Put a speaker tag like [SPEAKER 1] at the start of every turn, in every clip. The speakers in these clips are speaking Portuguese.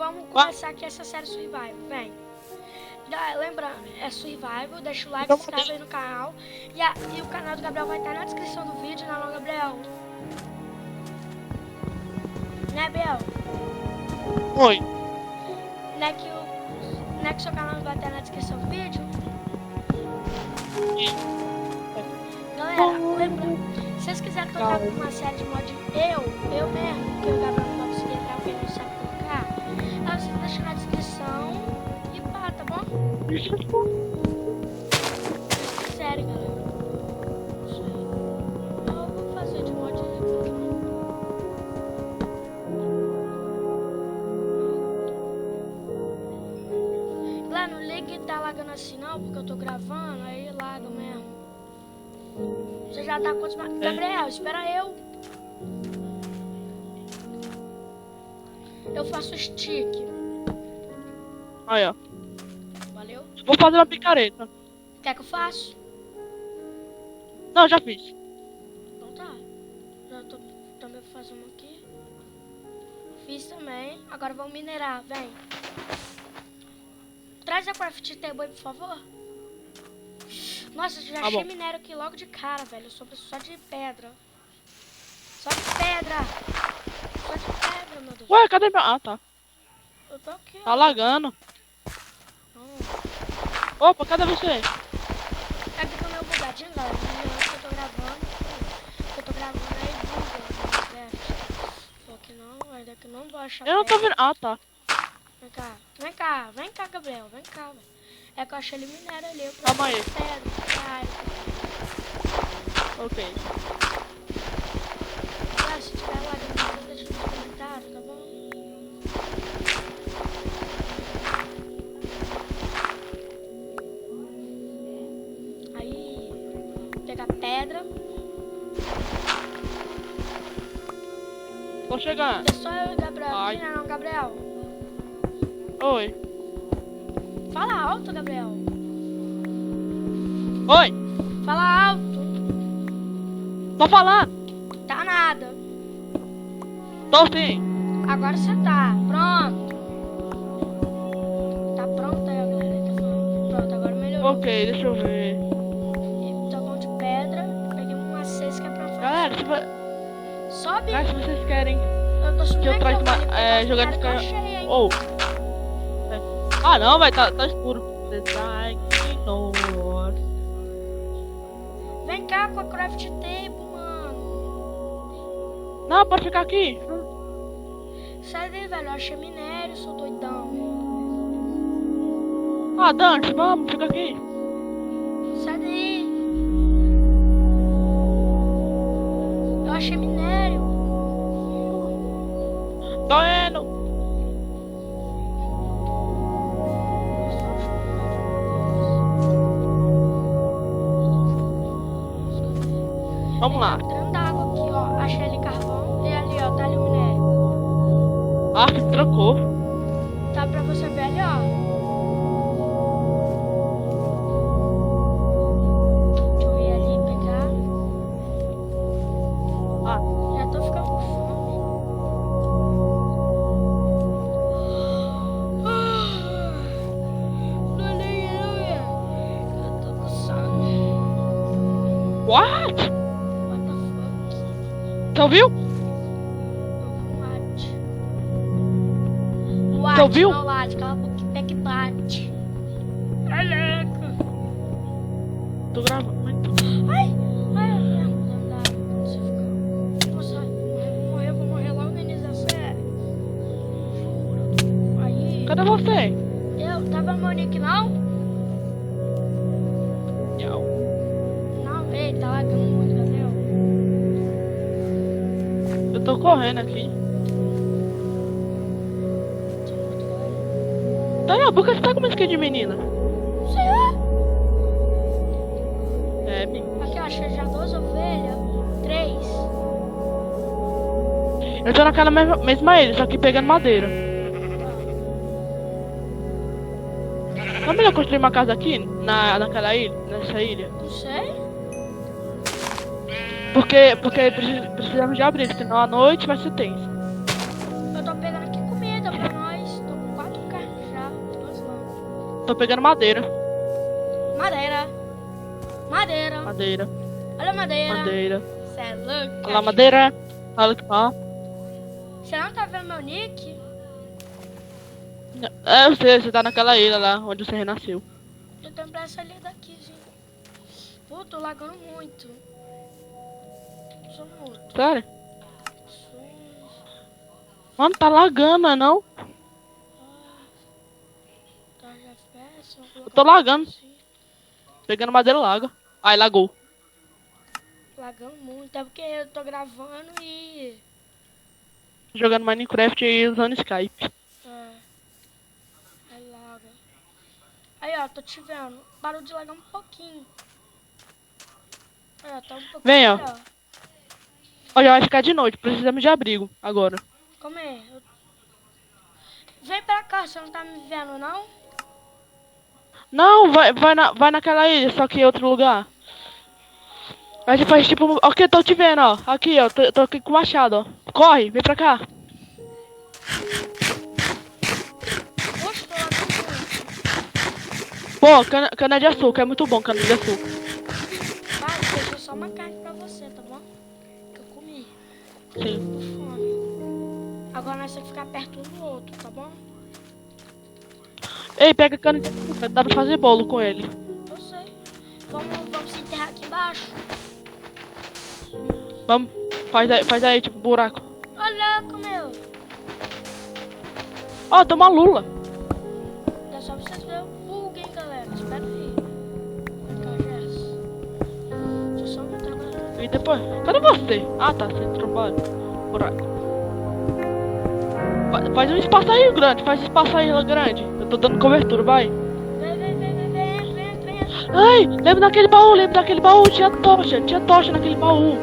[SPEAKER 1] vamos começar aqui essa série Survival, vem. Lembrando, é Survival, deixa o like, se inscreve aí no canal. E o canal do Gabriel vai estar na descrição do vídeo, não é, Gabriel? Né, Biel?
[SPEAKER 2] Oi.
[SPEAKER 1] Não é que o seu canal vai estar na descrição do vídeo? Galera, lembrando, se vocês quiserem que eu traga uma série de mod eu mesmo, que o Gabriel não vai conseguir entrar, porque ele não sabe colocar, aí vocês deixam na descrição e pá, tá bom? Sério, galera. Não sei. Eu vou fazer de mod aqui. Galera, não ligue que tá lagando assim não, porque eu tô gravando, aí laga mesmo. Você já tá quantos... Gabriel, espera eu. Eu faço stick.
[SPEAKER 2] Aí, ó.
[SPEAKER 1] Valeu?
[SPEAKER 2] Vou fazer uma picareta.
[SPEAKER 1] Quer que eu faça?
[SPEAKER 2] Não, já fiz.
[SPEAKER 1] Então tá. Já tô também fazendo aqui. Fiz também. Agora vamos minerar, vem. Traz a craft table aí, por favor. Nossa, eu já
[SPEAKER 2] Tá
[SPEAKER 1] achei
[SPEAKER 2] bom.
[SPEAKER 1] minério aqui logo de cara, velho. Eu só preciso só de pedra. Só de pedra. Só de pedra, meu Deus.
[SPEAKER 2] Ué, cadê meu... Ah, tá.
[SPEAKER 1] Eu tô aqui,
[SPEAKER 2] Tá lagando. Opa, cadê você?
[SPEAKER 1] É que tô meio bugadinho, galera. Eu tô gravando. Eu tô gravando aí buga. Só que não, ainda que eu não vou achar.
[SPEAKER 2] Eu não tô
[SPEAKER 1] pedra.
[SPEAKER 2] vendo... Ah, tá.
[SPEAKER 1] Vem cá, vem cá, vem cá, Gabriel. Vem cá, velho. É que eu achei ele minério ali. Eu
[SPEAKER 2] Calma aí.
[SPEAKER 1] pedra. Ai,
[SPEAKER 2] Ok.
[SPEAKER 1] se tiver lá dentro, deixa nos comentários, tá bom? Aí, vou pegar pedra.
[SPEAKER 2] Tô chegando.
[SPEAKER 1] É só eu e o Gabriel
[SPEAKER 2] Ai.
[SPEAKER 1] aqui, né, não, Gabriel?
[SPEAKER 2] Oi.
[SPEAKER 1] Fala alto, Gabriel.
[SPEAKER 2] Oi.
[SPEAKER 1] Fala alto.
[SPEAKER 2] Tô falando.
[SPEAKER 1] Tá nada.
[SPEAKER 2] Tô sim.
[SPEAKER 1] Agora você tá. Pronto. Tá pronto aí, galera. Tá falando. Pronto, agora melhorou.
[SPEAKER 2] Ok, deixa eu ver.
[SPEAKER 1] Tá bom de pedra. Peguei uma cesta que é pra fazer.
[SPEAKER 2] Galera,
[SPEAKER 1] Sobe.
[SPEAKER 2] se vocês querem
[SPEAKER 1] Eu tô subindo
[SPEAKER 2] que eu
[SPEAKER 1] aqui,
[SPEAKER 2] traga
[SPEAKER 1] vou ali
[SPEAKER 2] uma...
[SPEAKER 1] pegar os
[SPEAKER 2] jogar
[SPEAKER 1] caras
[SPEAKER 2] de
[SPEAKER 1] que eu
[SPEAKER 2] cara...
[SPEAKER 1] achei, hein.
[SPEAKER 2] Ou... Ah, não, vai. Tá escuro. Design. Nossa.
[SPEAKER 1] Vem cá com a craft table, mano.
[SPEAKER 2] Não, pode ficar aqui.
[SPEAKER 1] Sai daí, velho. Eu achei minério, sou doidão.
[SPEAKER 2] Ah, Dante, vamos, fica aqui.
[SPEAKER 1] Sai daí. Eu achei minério.
[SPEAKER 2] Tô indo. Vamos lá.
[SPEAKER 1] Dentro d'água aqui, ó. Achei ali carvão. E ali, ó. Tá ali o minério.
[SPEAKER 2] Ah, trancou.
[SPEAKER 1] Tá pra você ver ali, ó. Deixa eu ir ali pegar.
[SPEAKER 2] Ah,
[SPEAKER 1] Já tô ficando com fome. Aleluia. Eu tô com sono.
[SPEAKER 2] what?
[SPEAKER 1] What the fuck?
[SPEAKER 2] Você ouviu?
[SPEAKER 1] What?
[SPEAKER 2] Você ouviu?
[SPEAKER 1] Não late, cala a boca, que pé que bate. Aleca.
[SPEAKER 2] Tô gravando.
[SPEAKER 1] Ai, não dá. Você fica... Nossa, vou morrer logo no início da série. Juro. Aí,
[SPEAKER 2] Cadê você?
[SPEAKER 1] eu tava meu nick, não?
[SPEAKER 2] Não.
[SPEAKER 1] Não, velho, tá lagando muito, Gabriel.
[SPEAKER 2] Eu tô correndo aqui. Daniel, por que você tá com uma skin de menina?
[SPEAKER 1] Sei lá.
[SPEAKER 2] É,
[SPEAKER 1] Aqui, ó, achei já 2 ovelhas. 3.
[SPEAKER 2] eu tô naquela mesma ilha, só que pegando madeira. Não é melhor construir uma casa aqui, naquela ilha, nessa ilha?
[SPEAKER 1] Não sei.
[SPEAKER 2] Porque precisamos de abrir, senão à noite vai ser tenso.
[SPEAKER 1] Eu tô pegando aqui comida pra nós. Tô
[SPEAKER 2] tô pegando madeira.
[SPEAKER 1] Madeira. Madeira.
[SPEAKER 2] Madeira.
[SPEAKER 1] Olha a madeira.
[SPEAKER 2] Madeira.
[SPEAKER 1] Você é louco?
[SPEAKER 2] Olha lá, madeira. Olha que pá.
[SPEAKER 1] Você não tá vendo meu nick?
[SPEAKER 2] É, eu sei, você tá naquela ilha lá, onde você renasceu.
[SPEAKER 1] Eu tenho pressa ali daqui, gente. Pô, tô lagando muito. Sou muito.
[SPEAKER 2] Sério? Mano, tá lagando, não? Eu tô lagando. Pegando madeira laga. Ai, lagou.
[SPEAKER 1] Lagando muito. É porque eu tô gravando e...
[SPEAKER 2] Jogando Minecraft e usando Skype.
[SPEAKER 1] É. Aí laga. Aí, ó, tô te vendo. Parou de lagar um pouquinho. Aí, ó, tá um pouquinho
[SPEAKER 2] Vem, ó.
[SPEAKER 1] melhor.
[SPEAKER 2] Olha, vai ficar de noite. Precisamos de abrigo agora.
[SPEAKER 1] Como é? Vem pra cá, você não tá me vendo, não?
[SPEAKER 2] Não, vai naquela ilha, só que em outro lugar. A gente faz tipo... Ok, tô te vendo, ó. Aqui, ó. Tô aqui com o machado, ó. Corre, vem pra cá.
[SPEAKER 1] Poxa, tô lagando muito.
[SPEAKER 2] Pô, cana de açúcar. É muito bom cana de açúcar.
[SPEAKER 1] Vai, deixa só uma carne pra você, tá bom? Que eu comi.
[SPEAKER 2] Sim.
[SPEAKER 1] Tô com fome. Agora nós temos que ficar perto um do outro, tá bom?
[SPEAKER 2] Ei, pega cana de açúcar. Dá pra fazer bolo com ele.
[SPEAKER 1] Eu sei. Vamos se enterrar aqui embaixo.
[SPEAKER 2] Vamos. Faz aí, tipo, buraco.
[SPEAKER 1] Olha como eu.
[SPEAKER 2] Ó, tem uma lula.
[SPEAKER 1] É só pra vocês verem o bug, hein, galera. Espera aí. Vem cá, Jess. Deixa eu só botar agora.
[SPEAKER 2] E depois... Cadê você? Ah, tá. Você trombado. Buraco. Faz um espaço aí grande. Faz espaço aí grande. Eu tô dando cobertura, vai.
[SPEAKER 1] Vem.
[SPEAKER 2] Ai, lembra daquele baú. Tinha tocha naquele baú.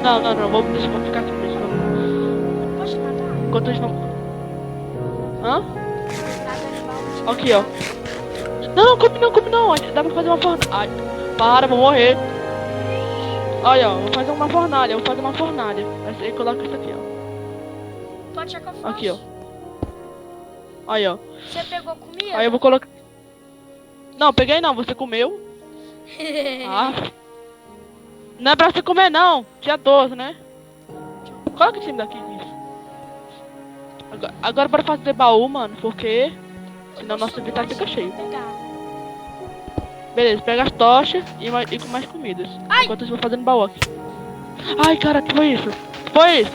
[SPEAKER 2] Não. Deixa eu ficar aqui mesmo.
[SPEAKER 1] Poxa, matar.
[SPEAKER 2] Enquanto a gente vamos... Hã? Aqui, ó. Não, come não. Dá pra fazer uma fornalha. Ai, para, vou morrer. Olha, ó, vou fazer uma fornalha. Aí coloca isso aqui, ó.
[SPEAKER 1] Pode checar que eu faço.
[SPEAKER 2] Aqui, ó. Aí, ó.
[SPEAKER 1] Você pegou comida?
[SPEAKER 2] Aí eu vou colocar... Não, peguei não, você comeu. Ah. Não é pra você comer não. Tinha 12, né? Coloca em cima daqui. Agora bora fazer baú, mano. Porque... Senão nosso inventário fica cheio. Beleza, pega as tochas e com mais comidas.
[SPEAKER 1] Ai!
[SPEAKER 2] Enquanto eu vou fazendo baú aqui. Ai, cara, que foi isso? Foi isso?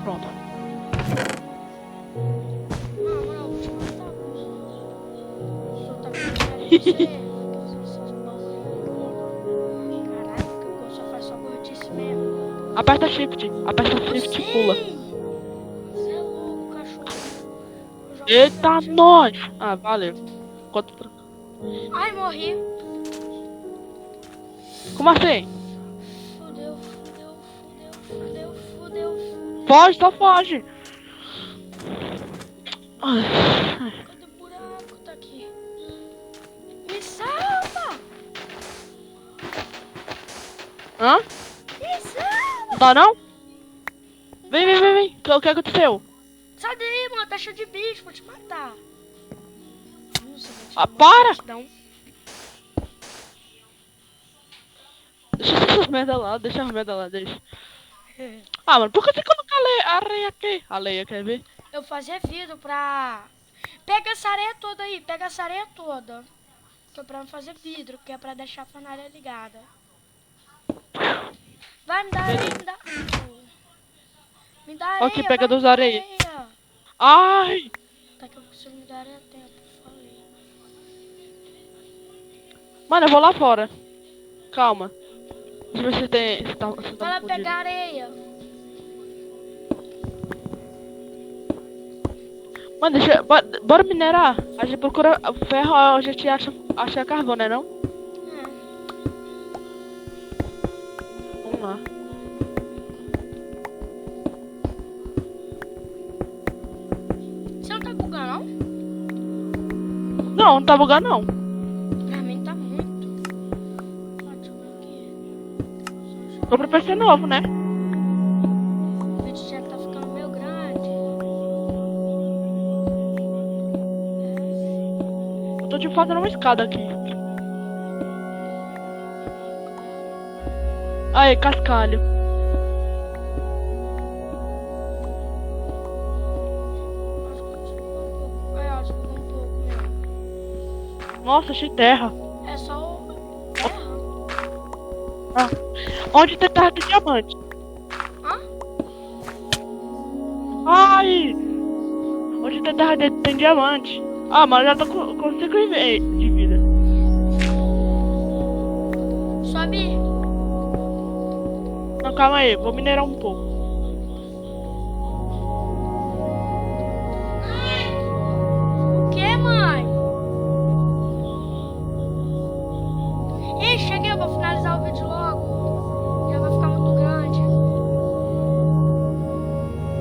[SPEAKER 2] Pronto.
[SPEAKER 1] Não, vou te matar. Eu tô com você. Caraca, o só faz só gordice mesmo.
[SPEAKER 2] Aperta shift e pula.
[SPEAKER 1] Você é louco, cachorro.
[SPEAKER 2] Eita, nós! Ah, valeu.
[SPEAKER 1] Ai, morri.
[SPEAKER 2] Como assim?
[SPEAKER 1] Fudeu.
[SPEAKER 2] Foge, só foge. Ai.
[SPEAKER 1] Cadê o buraco? Tá aqui. Me salva!
[SPEAKER 2] Hã?
[SPEAKER 1] Me salva!
[SPEAKER 2] Não tá não? Vem. O que aconteceu?
[SPEAKER 1] Sai daí, mano. Tá cheio de bicho. Vou te matar. Nossa, vou te
[SPEAKER 2] Ah, para!
[SPEAKER 1] Não.
[SPEAKER 2] Deixa essas merda lá, deixa. Ah, mano, por que você coloca areia aqui? Areia, quer ver?
[SPEAKER 1] Eu fazia vidro pra... Pega essa areia toda aí. Que é pra fazer vidro, que é pra deixar a fornalha ligada. Vai, me dá areia, Me dá areia,
[SPEAKER 2] Aqui, pega
[SPEAKER 1] vai,
[SPEAKER 2] dos
[SPEAKER 1] me dá
[SPEAKER 2] areia. Ai!
[SPEAKER 1] Tá que eu consigo me dar areia a tempo, falei.
[SPEAKER 2] Mano, eu vou lá fora. Calma. Deixa eu ver se tem... Se tá
[SPEAKER 1] Vai lá
[SPEAKER 2] escondido.
[SPEAKER 1] pegar areia.
[SPEAKER 2] Mano, bora minerar. A gente procura ferro, a gente acha carvão, né não? Vamos lá.
[SPEAKER 1] Você não tá bugando, não?
[SPEAKER 2] Não tá bugando não.
[SPEAKER 1] Pra mim tá muito. Ó, deixa eu ver aqui.
[SPEAKER 2] Compra PC novo, né?
[SPEAKER 1] O vídeo já tá ficando meio grande.
[SPEAKER 2] Eu tô te fazendo uma escada aqui. Aí, cascalho. Nossa, achei terra.
[SPEAKER 1] É só o terra?
[SPEAKER 2] Ah. Onde tem terra tem diamante?
[SPEAKER 1] Hã?
[SPEAKER 2] Ai! Onde tem terra tem diamante. Ah, mas eu já tô com 5 de vida.
[SPEAKER 1] Sobe.
[SPEAKER 2] Não, calma aí, vou minerar um pouco.
[SPEAKER 1] O que, mãe? Ih, cheguei, eu vou finalizar o vídeo logo. Já vai ficar muito grande.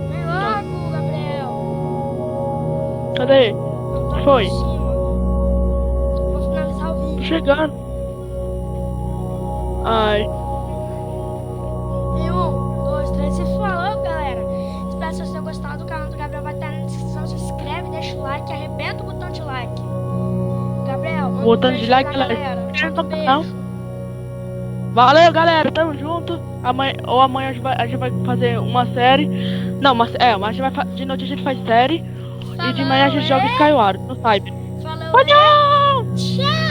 [SPEAKER 1] Vem logo, Gabriel.
[SPEAKER 2] Cadê?
[SPEAKER 1] Eu tô aqui
[SPEAKER 2] Foi?
[SPEAKER 1] em cima. Vou finalizar o
[SPEAKER 2] Tô
[SPEAKER 1] vídeo.
[SPEAKER 2] chegando. Ai.
[SPEAKER 1] E 1, 2, 3 e falou, galera. Espero que vocês tenham gostado. O canal do Gabriel vai estar na descrição. Se inscreve, deixa o like, arrebenta o botão de like. Gabriel, manda
[SPEAKER 2] Botão
[SPEAKER 1] um
[SPEAKER 2] de
[SPEAKER 1] beijo
[SPEAKER 2] like,
[SPEAKER 1] pra
[SPEAKER 2] galera.
[SPEAKER 1] Manda um
[SPEAKER 2] Não.
[SPEAKER 1] beijo.
[SPEAKER 2] Valeu, galera. Tamo junto. Amanhã a gente vai fazer uma série. Não, mas a gente vai de noite a gente faz série. E de manhã a gente joga Skyward no Cyber.
[SPEAKER 1] Falou.
[SPEAKER 2] Tchau!
[SPEAKER 1] Tchau.